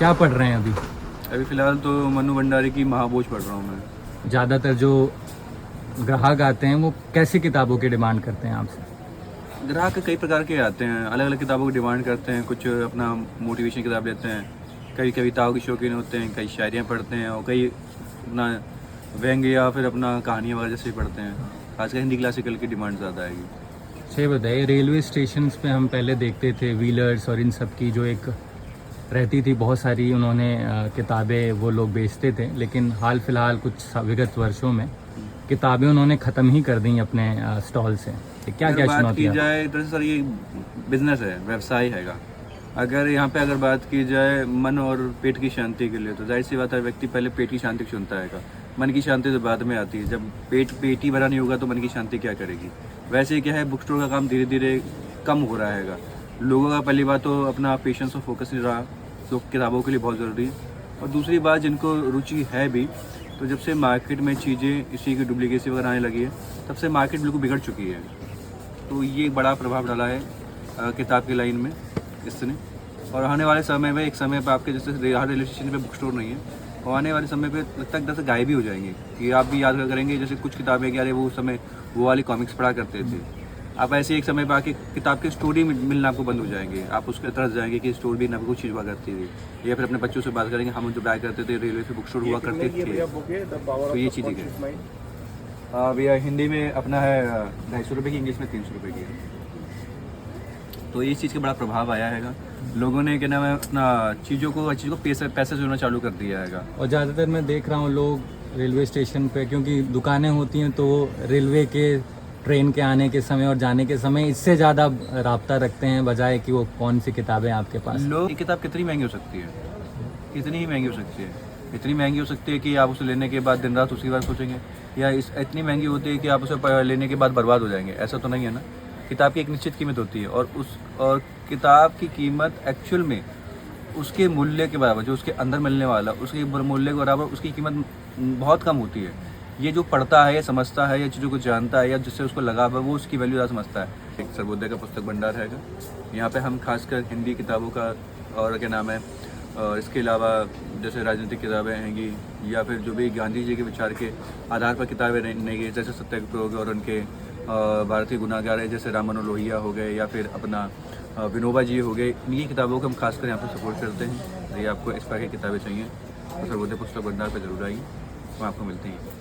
क्या पढ़ रहे हैं अभी? अभी फ़िलहाल तो मनु भंडारी की महाभोज पढ़ रहा हूँ मैं। ज़्यादातर जो ग्राहक आते हैं वो कैसी किताबों की डिमांड करते हैं आपसे? ग्राहक कई प्रकार के आते हैं, अलग अलग किताबों की डिमांड करते हैं। कुछ अपना मोटिवेशन किताब लेते हैं, कई कविताओं के शौकीन होते हैं, कई शायरियाँ पढ़ते हैं और कई अपना व्यंग्य या फिर अपना कहानियाँ वगैरह जैसे पढ़ते हैं। खासकर हिंदी क्लासिकल की डिमांड ज़्यादा आएगी। अच्छा, ये बताइए, रेलवे स्टेशन पे हम पहले देखते थे व्हीलर्स और इन सब की जो एक रहती थी, बहुत सारी उन्होंने किताबें वो लोग बेचते थे, लेकिन हाल फिलहाल कुछ विगत वर्षों में किताबें उन्होंने ख़त्म ही कर दी अपने स्टॉल से। क्या क्या बात चुनौती की जाए दरअसल सर, ये बिजनेस है, व्यवसाय हैगा। अगर यहाँ पे अगर बात की जाए मन और पेट की शांति के लिए, तो जाहिर सी बात है व्यक्ति पहले पेट की शांति को चुनता है। मन की शांति तो बाद में आती है। जब पेट ही भरा नहीं होगा तो मन की शांति क्या करेगी। वैसे ही क्या है, बुक स्टोर का काम धीरे धीरे कम हो रहा है। लोगों का पहली बात तो अपना पेशेंस और फोकस नहीं रहा, जो किताबों के लिए बहुत ज़रूरी है। और दूसरी बात, जिनको रुचि है भी, तो जब से मार्केट में चीज़ें इसी की डुप्लीकेसी वगैरह आने लगी है, तब से मार्केट बिल्कुल बिगड़ चुकी है। तो ये बड़ा प्रभाव डाला है किताब की लाइन में इसने। और आने वाले समय में, एक समय पर आपके जैसे रेलवे स्टेशन पे बुक स्टोर नहीं है, और आने वाले समय पे लगता है जैसे गायब भी हो जाएंगे। कि आप भी याद करेंगे जैसे कुछ किताबें, क्या वो समय वो वाली कॉमिक्स पढ़ा करते थे, आप ऐसे एक समय पर आके किताब की स्टोरी मिलना आपको बंद हो जाएंगे। आप उसके तरफ जाएंगे कि स्टोर भी ना कुछ चीज़ हुआ करती थी। या फिर अपने बच्चों से बात करेंगे, हम जो बैग करते थे रेलवे से बुक स्टोर हुआ करते थे। तो ये चीज़ें है। भैया हिंदी में अपना है 250 रुपये की, इंग्लिश में 300 रुपये की है। तो इस चीज़ का बड़ा प्रभाव आया है। लोगों ने क्या नाम है अपना चीज़ों को पैसे जोड़ना चालू कर दिया है। और ज़्यादातर मैं देख रहा हूँ लोग रेलवे स्टेशन पे, क्योंकि दुकानें होती हैं, तो वो रेलवे के ट्रेन के आने के समय और जाने के समय इससे ज़्यादा राब्ता रखते हैं, बजाय कि वो कौन सी किताबें आपके पास। लोग, ये किताब कितनी महंगी हो सकती है, कितनी ही महंगी हो सकती है। इतनी महंगी हो सकती है कि आप उसे लेने के बाद दिन रात उसी बार सोचेंगे, या इतनी महंगी होती है कि आप उसे लेने के बाद बर्बाद हो जाएंगे। ऐसा तो नहीं है ना। किताब की एक निश्चित कीमत होती है, और किताब की कीमत एक्चुअल में उसके मूल्य के बराबर, जो उसके अंदर मिलने वाला उसके मूल्य के बराबर उसकी कीमत बहुत कम होती है। ये जो पढ़ता है या समझता है या चीज़ों को जानता है या जिससे उसको लगाव है, वो उसकी वैल्यू ज़्यादा समझता है। एक सर्वोदय का पुस्तक भंडार है। यहाँ पे हम खासकर हिंदी किताबों का, और क्या नाम है, इसके अलावा जैसे राजनीतिक किताबें हैंगी, या फिर जो भी गांधी जी के विचार के आधार पर किताबें रहेंगी, जैसे सत्याग्रह और उनके भारतीय गुनाहगार है जैसे राम मनोहर लोहिया हो गए, या फिर अपना विनोबा जी हो गए। इन्हीं किताबों को हम खासकर यहाँ पर सपोर्ट करते हैं। यदि आपको इस तरह की किताबें चाहिए तो सर्वोदय पुस्तक भंडार पर जरूर आइए, वहाँ आपको मिलती हैं।